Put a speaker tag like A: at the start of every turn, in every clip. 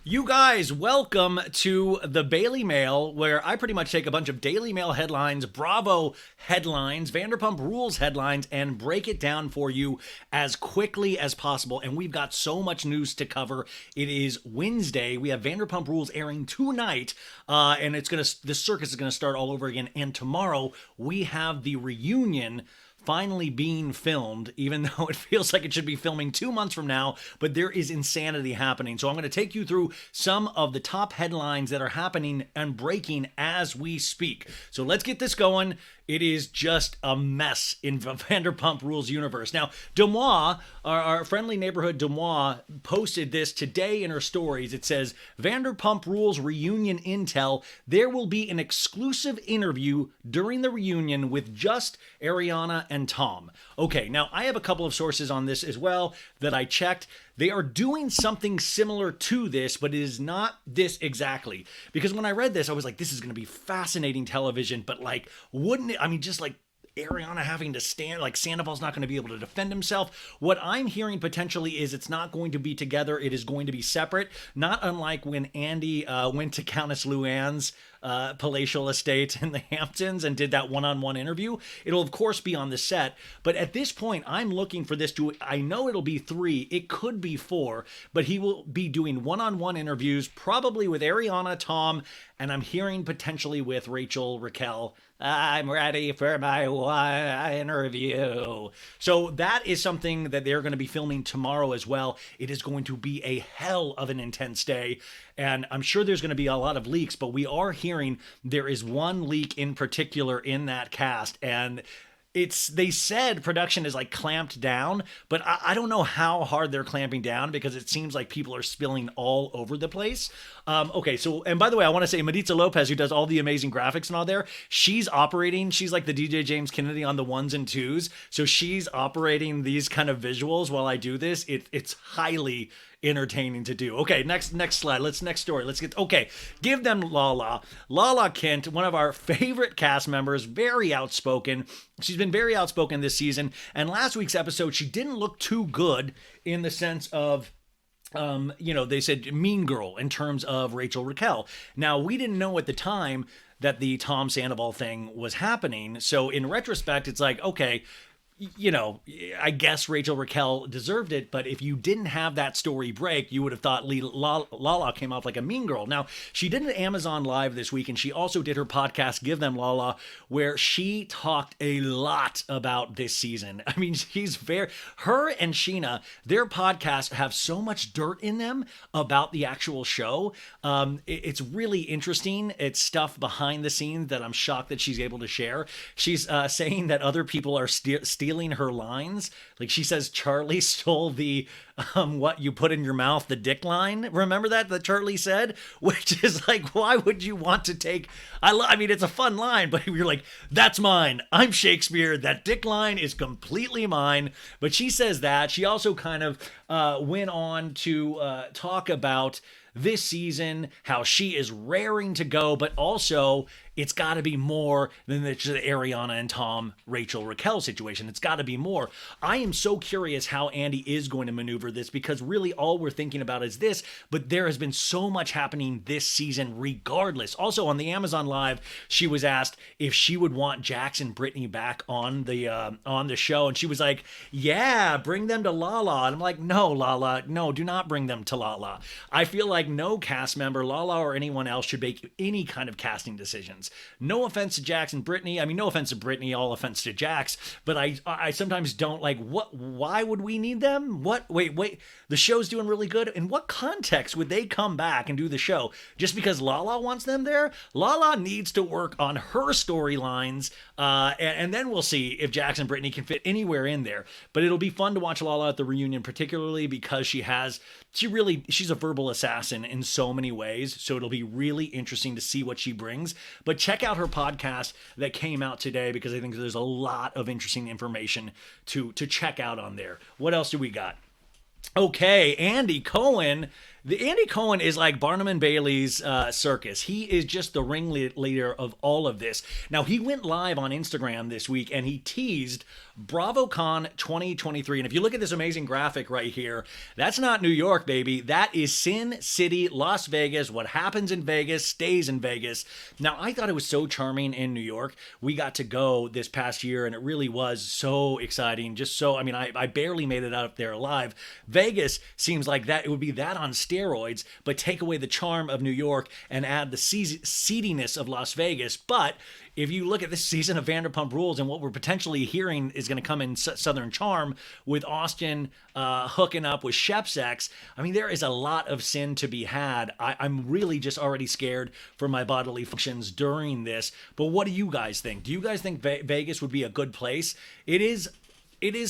A: You guys, welcome to the Bailey Mail, where I pretty much take a bunch of Daily Mail headlines, Bravo headlines, Vanderpump Rules headlines, and break it down for you as quickly as possible. And we've got so much news to cover. It is Wednesday. We have Vanderpump Rules airing tonight, and the circus is gonna start all over again. And tomorrow we have the reunion finally being filmed, even though it feels like it should be filming 2 months from now, but there is insanity happening. So I'm going to take you through some of the top headlines that are happening and breaking as we speak. So let's get this going. It is just a mess in Vanderpump Rules universe. Now, Demois, our friendly neighborhood Demois, posted this today in her stories. It says, Vanderpump Rules reunion intel. There will be an exclusive interview during the reunion with just Ariana and Tom. Okay, now I have a couple of sources on this as well that I checked. They are doing something similar to this, but it is not this exactly. Because when I read this, I was like, this is going to be fascinating television, but like, wouldn't it? I mean, just like Ariana having to stand, like Sandoval's not going to be able to defend himself. What I'm hearing potentially is it's not going to be together. It is going to be separate. Not unlike when Andy went to Countess Luann's palatial estate in the Hamptons and did that one-on-one interview. It'll of course be on the set, but at this point I'm looking for this to, I know it'll be 3, it could be 4, but he will be doing one-on-one interviews, probably with Ariana, Tom, and I'm hearing potentially with Raquel. I'm ready for my interview. So that is something that they're going to be filming tomorrow as well. It is going to be a hell of an intense day. And I'm sure there's going to be a lot of leaks, but we are hearing there is one leak in particular in that cast. And they said production is like clamped down, but I don't know how hard they're clamping down because it seems like people are spilling all over the place. Okay, so, and by the way, I want to say Maritza Lopez, who does all the amazing graphics and all there, she's like the DJ James Kennedy on the 1s and 2s. So she's operating these kind of visuals while I do this. It's highly entertaining to do. Okay, next slide. Next story. Give them Lala. Lala Kent, one of our favorite cast members, very outspoken. She's been very outspoken this season. And last week's episode, she didn't look too good in the sense of, they said mean girl in terms of Raquel. Now, we didn't know at the time that the Tom Sandoval thing was happening. So in retrospect, it's like, okay, I guess Raquel deserved it, but if you didn't have that story break, you would have thought Lala came off like a mean girl. Now, she did an Amazon Live this week, and she also did her podcast, Give Them Lala, where she talked a lot about this season. I mean, her and Sheena, their podcasts have so much dirt in them about the actual show. It's really interesting. It's stuff behind the scenes that I'm shocked that she's able to share. She's saying that other people are stealing her lines. Like she says Charlie stole the what you put in your mouth, the dick line. Remember that Charlie said? Which is like, why would you want to take, I mean, it's a fun line, but you're like, that's mine. I'm Shakespeare. That dick line is completely mine. But she says that. She also kind of went on to talk about this season, how she is raring to go, but also it's got to be more than the Ariana and Tom, Raquel situation. It's got to be more. I am so curious how Andy is going to maneuver this because really all we're thinking about is this, but there has been so much happening this season regardless. Also on the Amazon Live, she was asked if she would want Jax and Brittany back on the show, and she was like, yeah, bring them to Lala. And I'm like, no, Lala, no, do not bring them to Lala. I feel like no cast member, Lala or anyone else, should make any kind of casting decisions. No offense to Jax and Brittany. I mean, no offense to Brittany, all offense to Jax. But I sometimes don't like, what? Why would we need them? What? Wait. The show's doing really good. In what context would they come back and do the show? Just because Lala wants them there? Lala needs to work on her storylines, and then we'll see if Jax and Brittany can fit anywhere in there. But it'll be fun to watch Lala at the reunion, particularly because she's a verbal assassin in so many ways. So it'll be really interesting to see what she brings. But check out her podcast that came out today because I think there's a lot of interesting information to check out on there. What else do we got? Okay, Andy Cohen, The Andy Cohen is like Barnum and Bailey's circus. He is just the ringleader of all of this. Now, he went live on Instagram this week and he teased BravoCon 2023. And if you look at this amazing graphic right here, that's not New York, baby. That is Sin City, Las Vegas. What happens in Vegas stays in Vegas. Now, I thought it was so charming in New York. We got to go this past year and it really was so exciting. I barely made it out there alive. Vegas seems like that it would be that on steroids, but take away the charm of New York and add the seediness of Las Vegas. But if you look at this season of Vanderpump Rules and what we're potentially hearing is going to come in Southern Charm with Austin hooking up with Shep's ex, I mean, there is a lot of sin to be had. I'm really just already scared for my bodily functions during this. But what do you guys think? Do you guys think Vegas would be a good place? It is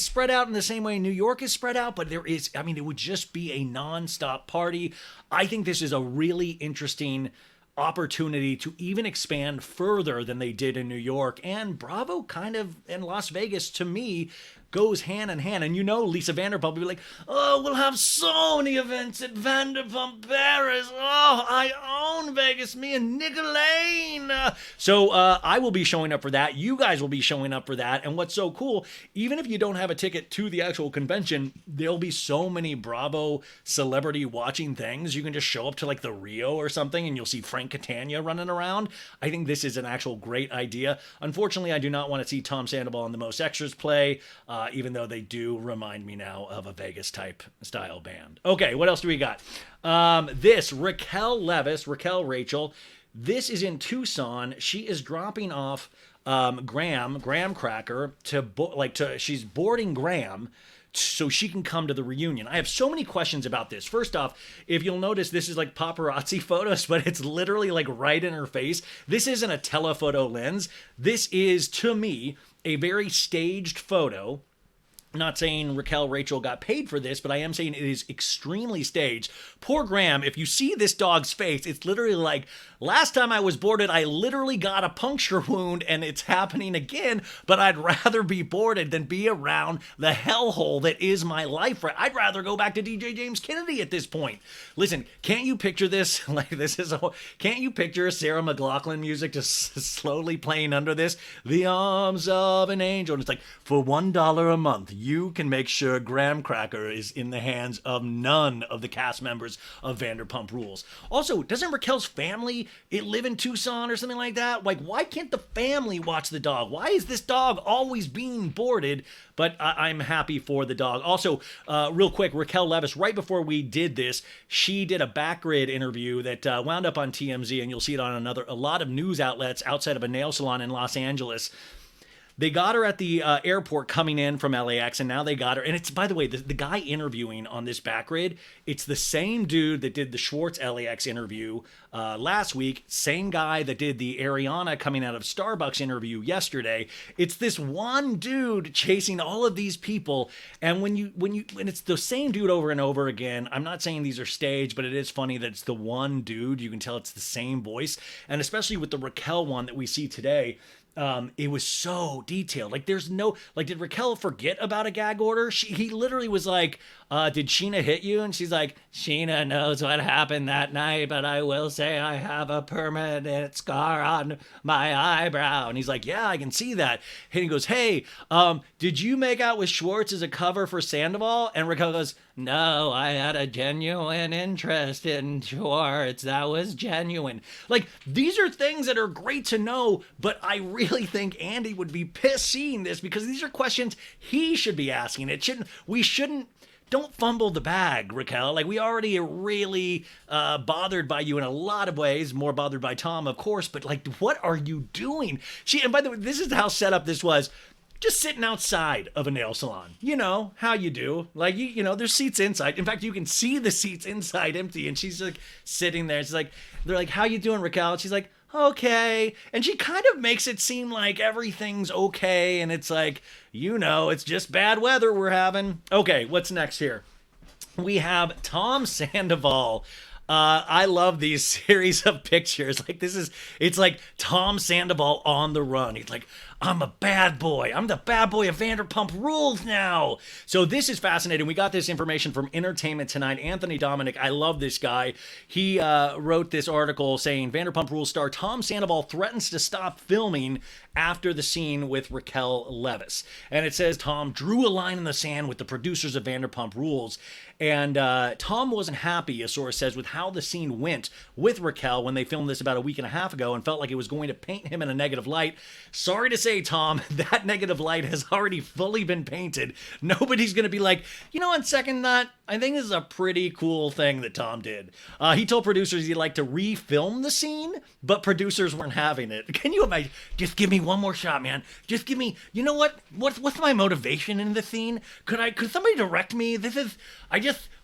A: spread out in the same way New York is spread out, but it would just be a nonstop party. I think this is a really interesting opportunity to even expand further than they did in New York. And Bravo kind of in Las Vegas, to me, goes hand in hand. And Lisa Vanderpump will be like, oh, we'll have so many events at Vanderpump Paris. Oh, I own Vegas, me and Nicolene. So I will be showing up for that. You guys will be showing up for that. And what's so cool, even if you don't have a ticket to the actual convention, there'll be so many Bravo celebrity watching things. You can just show up to like the Rio or something and you'll see Frank Catania running around. I think this is an actual great idea. Unfortunately, I do not want to see Tom Sandoval and the Most Extras play. Even though they do remind me now of a Vegas type style band. Okay, what else do we got? This Raquel Levis, Raquel Rachel. This is in Tucson. She is dropping off Graham Cracker she's boarding Graham so she can come to the reunion. I have so many questions about this. First off, if you'll notice, this is like paparazzi photos, but it's literally like right in her face. This isn't a telephoto lens. This is, to me, a very staged photo. I'm not saying Raquel Rachel got paid for this, but I am saying it is extremely staged. Poor Graham, if you see this dog's face, it's literally like, last time I was boarded, I literally got a puncture wound and it's happening again, but I'd rather be boarded than be around the hellhole that is my life. I'd rather go back to DJ James Kennedy at this point. Listen, can't you picture this? Can't you picture Sarah McLachlan music just slowly playing under this? The arms of an angel. And it's like, for $1 a month, you can make sure Graham Cracker is in the hands of none of the cast members of Vanderpump Rules. Also, doesn't Raquel's family live in Tucson or something like that? Like, why can't the family watch the dog? Why is this dog always being boarded? But I'm happy for the dog. Also, real quick, Raquel Levis, right before we did this, she did a backgrid interview that wound up on TMZ, and you'll see it on a lot of news outlets outside of a nail salon in Los Angeles. They got her at the airport coming in from LAX, and now they got her. And it's, by the way, the guy interviewing on this backgrid, it's the same dude that did the Schwartz LAX interview last week, same guy that did the Ariana coming out of Starbucks interview yesterday. It's this one dude chasing all of these people, and when it's the same dude over and over again, I'm not saying these are staged, but it is funny that it's the one dude. You can tell it's the same voice, and especially with the Raquel one that we see today. It was so detailed. Like, there's no, like, did Raquel forget about a gag order? He literally was like, did Sheena hit you? And she's like, Sheena knows what happened that night, but I will say I have a permanent scar on my eyebrow. And he's like, yeah, I can see that. And he goes, hey, did you make out with Schwartz as a cover for Sandoval? And Raquel goes, no, I had a genuine interest in Schwartz. That was genuine. Like, these are things that are great to know, but I really think Andy would be pissed seeing this because these are questions he should be asking. Don't fumble the bag, Raquel. Like, we already are really bothered by you in a lot of ways, more bothered by Tom, of course, but like, what are you doing? And by the way, this is how set up this was. Just sitting outside of a nail salon. You know how you do. Like, you know, there's seats inside. In fact, you can see the seats inside empty. And she's like sitting there. She's like, they're like, how you doing, Raquel? And she's like, okay. And she kind of makes it seem like everything's okay. And it's like, you know, it's just bad weather we're having. Okay, what's next here? We have Tom Sandoval. I love these series of pictures. Like it's like Tom Sandoval on the run. He's like, I'm a bad boy. I'm the bad boy of Vanderpump Rules now. So this is fascinating. We got this information from Entertainment Tonight. Anthony Dominic, I love this guy. He wrote this article saying Vanderpump Rules star Tom Sandoval threatens to stop filming after the scene with Raquel Levis. And it says Tom drew a line in the sand with the producers of Vanderpump Rules. And Tom wasn't happy, a source says, with how the scene went with Raquel when they filmed this about a week and a half ago and felt like it was going to paint him in a negative light. Sorry to say, Tom, that negative light has already fully been painted. Nobody's going to be like, on second thought, I think this is a pretty cool thing that Tom did. He told producers he'd like to refilm the scene, but producers weren't having it. Can you imagine? Just give me one more shot, man. Just give me, what's my motivation in the scene? Could somebody direct me?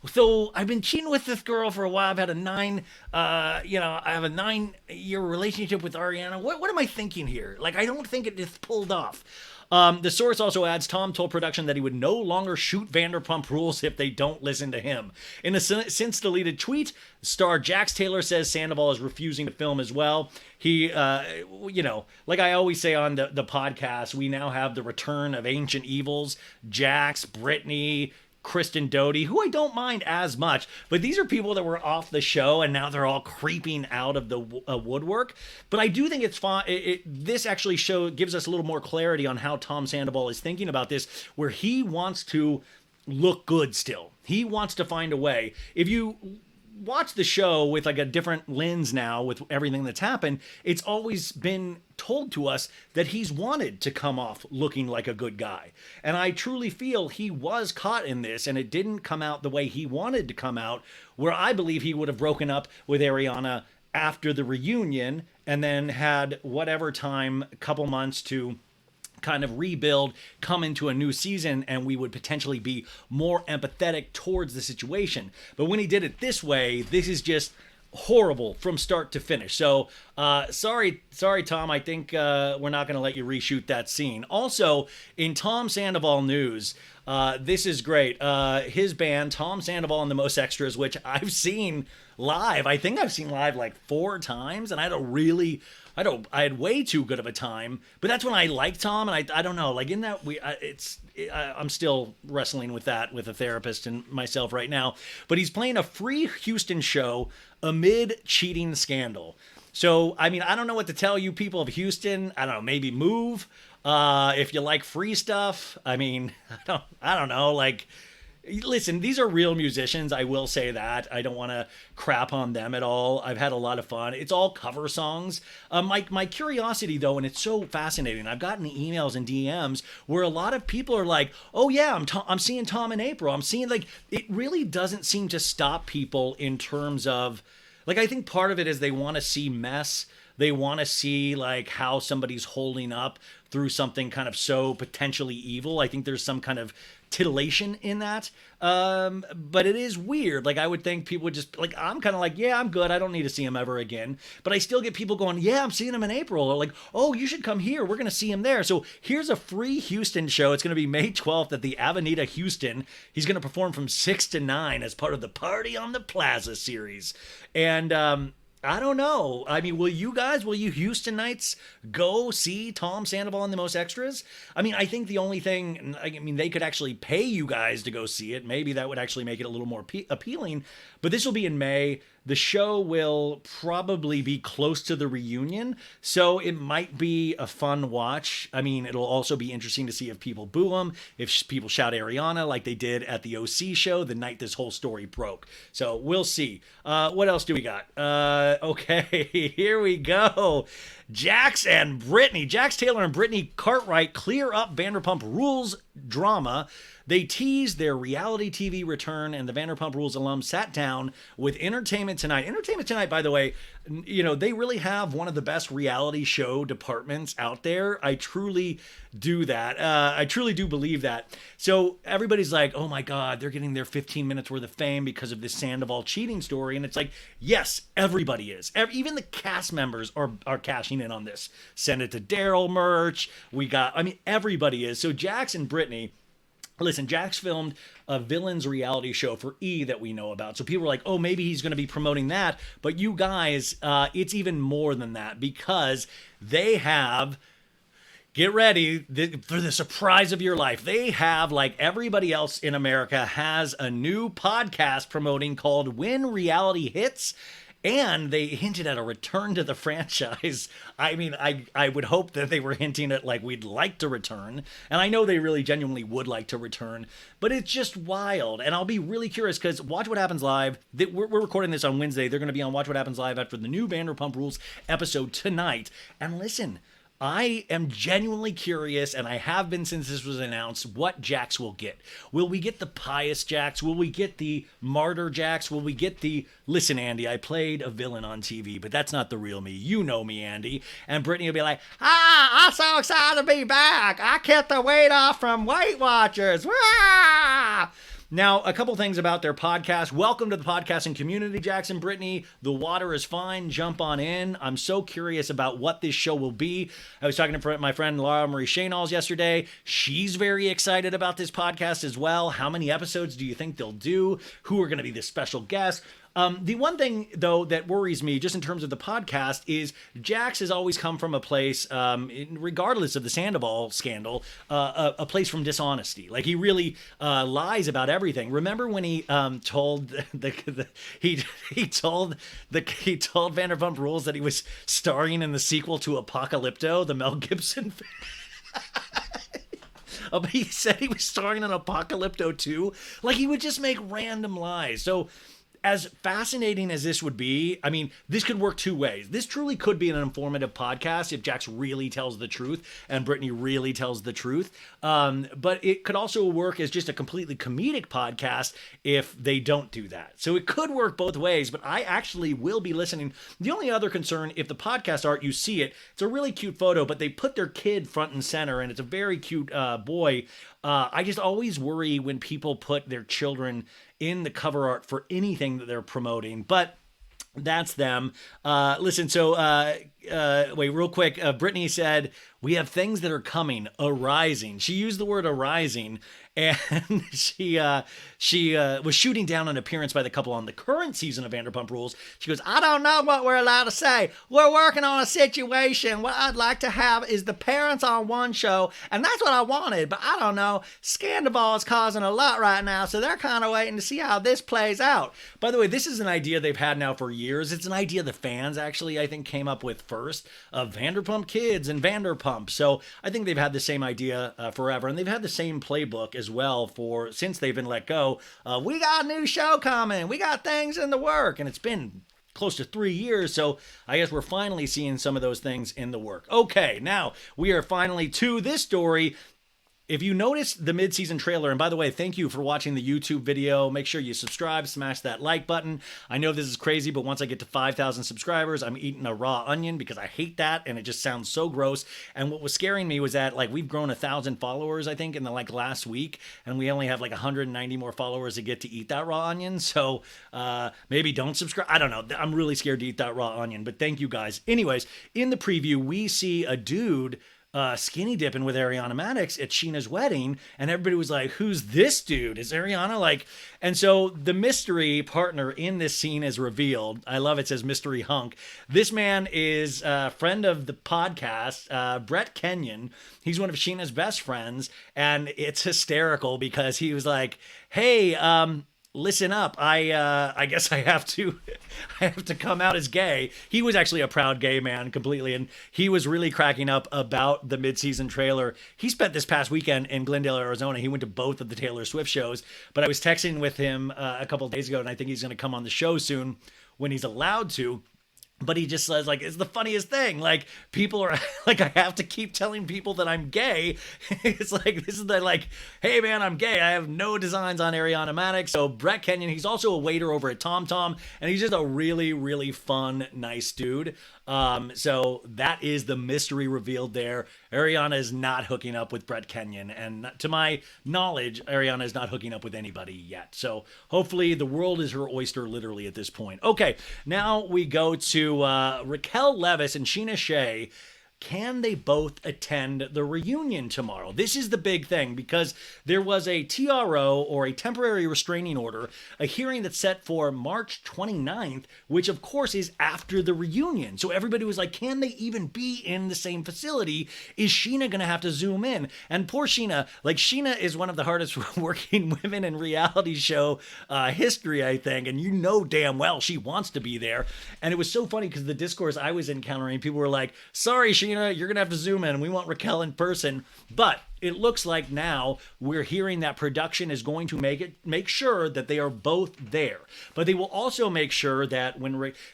A: So I've been cheating with this girl for a while. I've had I have a 9-year relationship with Ariana. What am I thinking here? Like, I don't think it just pulled off. The source also adds Tom told production that he would no longer shoot Vanderpump Rules if they don't listen to him. In a since deleted tweet, star Jax Taylor says Sandoval is refusing to film as well. He, like I always say on the podcast, we now have the return of ancient evils, Jax, Brittany, Kristen Doty, who I don't mind as much, but these are people that were off the show and now they're all creeping out of the woodwork. But I do think it's fun. This actually gives us a little more clarity on how Tom Sandoval is thinking about this, where he wants to look good still. He wants to find a way. If you watch the show with like a different lens now with everything that's happened, it's always been told to us that he's wanted to come off looking like a good guy. And I truly feel he was caught in this and it didn't come out the way he wanted to come out, where I believe he would have broken up with Ariana after the reunion and then had whatever time, a couple months to kind of rebuild, come into a new season, and we would potentially be more empathetic towards the situation. But when he did it this way, this is just horrible from start to finish. So sorry Tom, I think we're not going to let you reshoot that scene. Also, in Tom Sandoval news, this is great. His band, Tom Sandoval and the Most Extras, which I've seen live. I think I've seen live like 4 times, and I had way too good of a time, but that's when I liked Tom, and I don't know, like in that I'm still wrestling with that with a therapist and myself right now, but he's playing a free Houston show amid cheating scandal. So, I mean, I don't know what to tell you people of Houston. I don't know, maybe move, if you like free stuff. I mean, I don't know, like, listen, these are real musicians. I will say that. I don't want to crap on them at all. I've had a lot of fun. It's all cover songs. My curiosity, though, and it's so fascinating, I've gotten emails and DMs where a lot of people are like, oh, yeah, I'm seeing Tom in April. I'm seeing, like, it really doesn't seem to stop people in terms of, like, I think part of it is they want to see mess. They want to see, like, how somebody's holding up through something kind of so potentially evil. I think there's some kind of titillation in that. But it is weird. Like, I would think people would just, like, I'm kind of like, yeah, I'm good. I don't need to see him ever again. But I still get people going, yeah, I'm seeing him in April. Or like, oh, you should come here. We're going to see him there. So here's a free Houston show. It's going to be May 12th at the Avenida Houston. He's going to perform from 6 to 9 as part of the Party on the Plaza series. And, I don't know. I mean, will you Houstonites go see Tom Sandoval and the Most Extras? I mean, I think the only thing, I mean, they could actually pay you guys to go see it. Maybe that would actually make it a little more appealing. But this will be in May. The show will probably be close to the reunion, so it might be a fun watch. I mean, it'll also be interesting to see if people boo him, if people shout Ariana like they did at the OC show the night this whole story broke. So we'll see. What else do we got? Okay, here we go. Jax and Brittany. Jax Taylor and Brittany Cartwright clear up Vanderpump Rules drama. They teased their reality TV return, and the Vanderpump Rules alum sat down with Entertainment Tonight. Entertainment Tonight, by the way, you know, they really have one of the best reality show departments out there. I truly do that. I truly do believe that. So everybody's like, oh my God, they're getting their 15 minutes worth of fame because of this Sandoval cheating story. And it's like, yes, everybody is. Even the cast members are cashing in on this. Send it to Daryl merch. Everybody is. So Jax and Brittany, Listen, Jax filmed a villains reality show for E that we know about. So people are like, oh, maybe he's going to be promoting that. But you guys, it's even more than that because they have, get ready for the surprise of your life. They have, like everybody else in America, has a new podcast promoting called When Reality Hits. And they hinted at a return to the franchise. I mean, I would hope that they were hinting at like we'd like to return. And I know they really genuinely would like to return. But it's just wild. And I'll be really curious because Watch What Happens Live, we're recording this on Wednesday. They're going to be on Watch What Happens Live after the new Vanderpump Rules episode tonight. And listen, I am genuinely curious, and I have been since this was announced, what Jax will get. Will we get the pious Jax? Will we get the martyr Jax? Will we get the, listen, Andy, I played a villain on TV, but that's not the real me. You know me, Andy. And Brittany will be like, I'm so excited to be back. I kept the weight off from Weight Watchers. Wah! Now, a couple things about their podcast. Welcome to the podcasting community, Jax and Brittany. The water is fine. Jump on in. I'm so curious about what this show will be. I was talking to my friend Laura Marie Shaynalls yesterday. She's very excited about this podcast as well. How many episodes do you think they'll do? Who are going to be the special guests? The one thing, though, that worries me, just in terms of the podcast, is Jax has always come from a place, regardless of the Sandoval scandal, a place from dishonesty. Like, he really lies about everything. Remember when he told he told Vanderpump Rules that he was starring in the sequel to Apocalypto, the Mel Gibson film? He said he was starring in Apocalypto 2. Like, he would just make random lies. So, as fascinating as this would be, I mean, this could work two ways. This truly could be an informative podcast if Jax really tells the truth and Brittany really tells the truth. But it could also work as just a completely comedic podcast if they don't do that. So it could work both ways, but I actually will be listening. The only other concern, if the podcast art, you see it, it's a really cute photo, but they put their kid front and center, and it's a very cute boy. I just always worry when people put their children in the cover art for anything that they're promoting, but that's them. Listen, so wait, real quick. Brittany said, we have things that are coming, arising. She used the word arising, and she was shooting down an appearance by the couple on the current season of Vanderpump Rules. She goes, I don't know what we're allowed to say. We're working on a situation. What I'd like to have is the parents on one show, and that's what I wanted, but I don't know. Scandoval is causing a lot right now, so they're kind of waiting to see how this plays out. By the way, this is an idea they've had now for years. It's an idea the fans actually, I think, came up with first, of Vanderpump Kids and Vanderpump. So I think they've had the same idea forever, and they've had the same playbook as well since they've been let go. We got a new show coming. We got things in the work, and it's been close to 3 years, so I guess we're finally seeing some of those things in the work. Okay, now we are finally to this story. If you noticed the mid-season trailer, and by the way, thank you for watching the YouTube video. Make sure you subscribe, smash that like button. I know this is crazy, but once I get to 5,000 subscribers, I'm eating a raw onion because I hate that, and it just sounds so gross. And what was scaring me was that, like, we've grown 1,000 followers, I think, in the, like, last week, and we only have, like, 190 more followers to get to eat that raw onion. So maybe don't subscribe. I don't know. I'm really scared to eat that raw onion, but thank you guys. Anyways, in the preview, we see a dude skinny dipping with Ariana Madix at Sheena's wedding, and everybody was like, who's this dude? Is Ariana like... And so the mystery partner in this scene is revealed. I love it says mystery hunk. This man is a friend of the podcast, Brett Kenyon. He's one of Sheena's best friends, and it's hysterical because he was like, hey, listen up. I guess I have to come out as gay. He was actually a proud gay man completely, and he was really cracking up about the mid-season trailer. He spent this past weekend in Glendale, Arizona. He went to both of the Taylor Swift shows, but I was texting with him a couple of days ago, and I think he's going to come on the show soon when he's allowed to. But he just says, like, it's the funniest thing. Like, people are, like, I have to keep telling people that I'm gay. It's like, this is the, like, hey, man, I'm gay. I have no designs on Ariana Madix. So Brett Kenyon, he's also a waiter over at Tom Tom, and he's just a really, really fun, nice dude. So that is the mystery revealed there. Ariana is not hooking up with Brett Kenyon, and to my knowledge, Ariana is not hooking up with anybody yet. So hopefully the world is her oyster literally at this point. Okay, now we go to Raquel Levis and Shay. can they both attend the reunion tomorrow? This is the big thing, because there was a TRO, or a temporary restraining order, a hearing that's set for March 29th, which of course is after the reunion. So everybody was like, can they even be in the same facility? Is Scheana going to have to zoom in? And poor Scheana, like, Scheana is one of the hardest working women in reality show history, I think. And you know damn well she wants to be there. And it was so funny because the discourse I was encountering, people were like, sorry, Scheana, you're going to have to zoom in. We want Raquel in person. But it looks like now we're hearing that production is going to make sure that they are both there. But they will also make sure that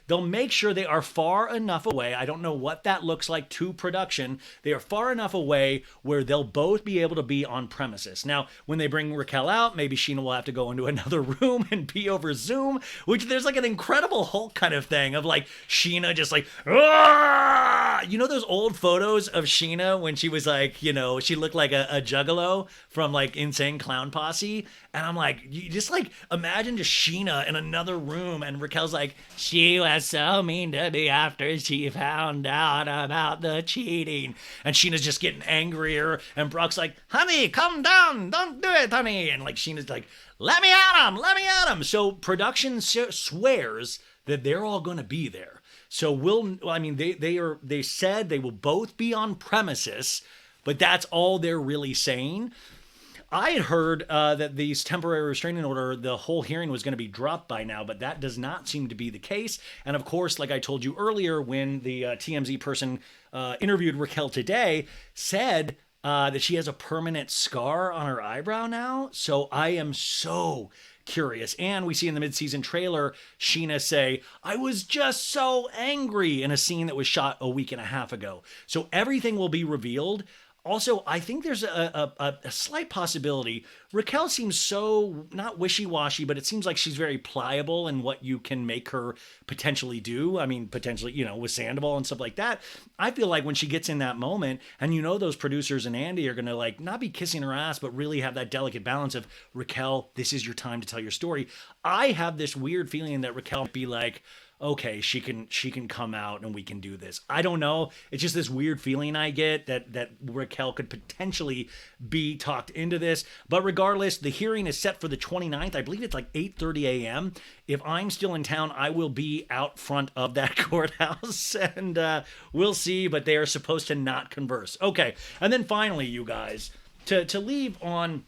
A: they'll make sure they are far enough away. I don't know what that looks like to production. They are far enough away where they'll both be able to be on premises. Now, when they bring Raquel out, maybe Scheana will have to go into another room and be over Zoom, which there's like an Incredible Hulk kind of thing of like Scheana just like, Aah! You know those old photos of Scheana when she was like, you know, she looked like a juggalo from like Insane Clown Posse? And I'm like, you just like imagine just Scheana in another room and Raquel's like, she was so mean to me after she found out about the cheating. And Sheena's just getting angrier and Brock's like, honey, calm down, don't do it, honey. And like Sheena's like, let me at him. So production swears that they're all going to be there. So they said they will both be on premises, but that's all they're really saying. I had heard that these temporary restraining order, the whole hearing was going to be dropped by now, but that does not seem to be the case. And of course, like I told you earlier, when the TMZ person interviewed Raquel today, said that she has a permanent scar on her eyebrow now. So I am so curious. And we see in the mid-season trailer, Scheana say, I was just so angry, in a scene that was shot a week and a half ago. So everything will be revealed. Also, I think there's a slight possibility. Raquel seems so, not wishy-washy, but it seems like she's very pliable in what you can make her potentially do. I mean, potentially, you know, with Sandoval and stuff like that. I feel like when she gets in that moment, and you know those producers and Andy are going to like not be kissing her ass, but really have that delicate balance of, Raquel, this is your time to tell your story. I have this weird feeling that Raquel might be like, okay, she can come out and we can do this. I don't know. It's just this weird feeling I get that Raquel could potentially be talked into this. But regardless, the hearing is set for the 29th. I believe it's like 8:30 a.m. If I'm still in town, I will be out front of that courthouse and we'll see, but they are supposed to not converse. Okay. And then finally, you guys, to leave on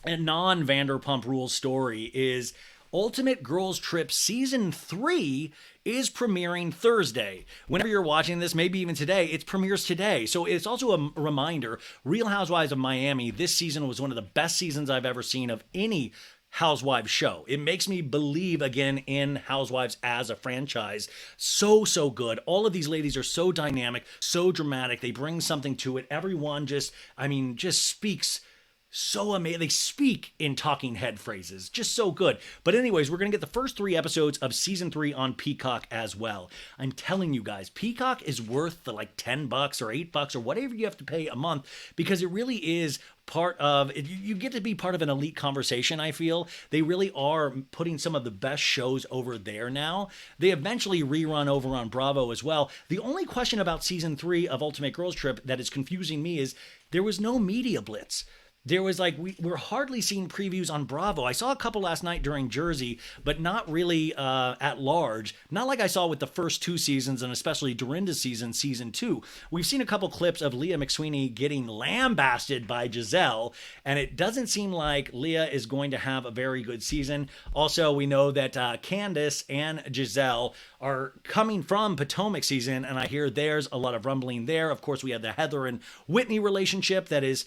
A: a non-Vanderpump Rules story is Ultimate Girls Trip Season 3 is premiering Thursday. Whenever you're watching this, maybe even today, it premieres today. So it's also a reminder, Real Housewives of Miami, this season was one of the best seasons I've ever seen of any Housewives show. It makes me believe again in Housewives as a franchise. So good. All of these ladies are so dynamic, so dramatic. They bring something to it. Everyone just speaks so amazing. They speak in talking head phrases. Just so good. But anyways, we're going to get the first 3 episodes of season 3 on Peacock as well. I'm telling you guys, Peacock is worth the like $10 or $8 or whatever you have to pay a month, because it really is part of, you get to be part of an elite conversation, I feel. They really are putting some of the best shows over there now. They eventually rerun over on Bravo as well. The only question about season 3 of Ultimate Girls Trip that is confusing me is there was no media blitz. There was like, we're hardly seeing previews on Bravo. I saw a couple last night during Jersey, but not really at large. Not like I saw with the first 2 seasons, and especially Dorinda's season 2. We've seen a couple clips of Leah McSweeney getting lambasted by Giselle, and it doesn't seem like Leah is going to have a very good season. Also, we know that Candace and Giselle are coming from Potomac season, and I hear there's a lot of rumbling there. Of course, we have the Heather and Whitney relationship that is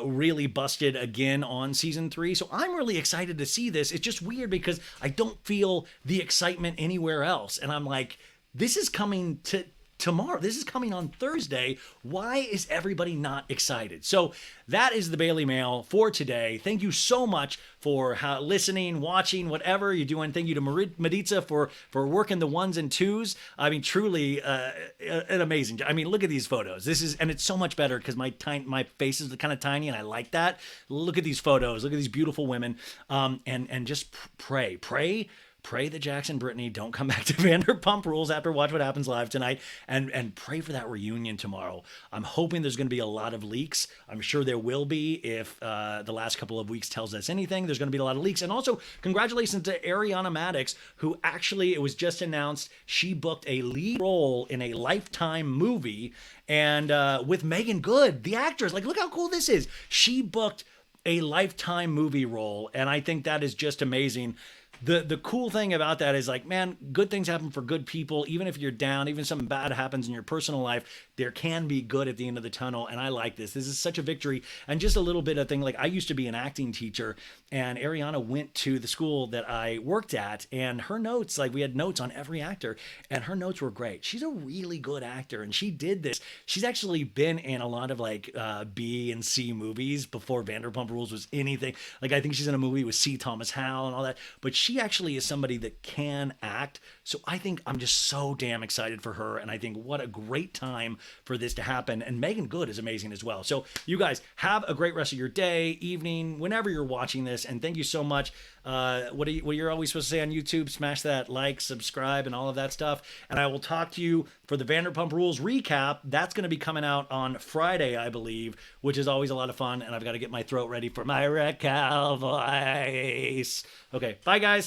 A: really busted again on season 3. So I'm really excited to see this. It's just weird because I don't feel the excitement anywhere else. And I'm like, this is coming to tomorrow. This is coming on Thursday. Why is everybody not excited? So that is the Bailey Mail for today. Thank you so much for listening, watching, whatever you're doing. Thank you to Maritza for working the 1s and 2s. I mean, truly an amazing. I mean, look at these photos. And it's so much better because my face is kind of tiny and I like that. Look at these photos. Look at these beautiful women. And just pray pray that Jax and Brittany don't come back to Vanderpump Rules after Watch What Happens Live tonight, and pray for that reunion tomorrow. I'm hoping there's going to be a lot of leaks. I'm sure there will be if the last couple of weeks tells us anything. There's going to be a lot of leaks. And also, congratulations to Ariana Madix, who actually, it was just announced, she booked a lead role in a Lifetime movie, and with Megan Good, the actress. Like, look how cool this is. She booked a Lifetime movie role, and I think that is just amazing. The cool thing about that is, like, man, good things happen for good people. Even if you're down, even if something bad happens in your personal life, there can be good at the end of the tunnel. And I like this. This is such a victory. And just a little bit of thing, like, I used to be an acting teacher, and Ariana went to the school that I worked at, and her notes, like, we had notes on every actor, and her notes were great. She's a really good actor, and she did this. She's actually been in a lot of, like, B and C movies before Vanderpump Rules was anything. Like, I think she's in a movie with C. Thomas Howell and all that, but she actually is somebody that can act. So I think I'm just so damn excited for her. And I think what a great time for this to happen. And Megan Good is amazing as well. So you guys have a great rest of your day, evening, whenever you're watching this. And thank you so much. What you're always supposed to say on YouTube, smash that like, subscribe, and all of that stuff. And I will talk to you for the Vanderpump Rules recap. That's going to be coming out on Friday, I believe, which is always a lot of fun. And I've got to get my throat ready for my Raquel voice. Okay, bye guys.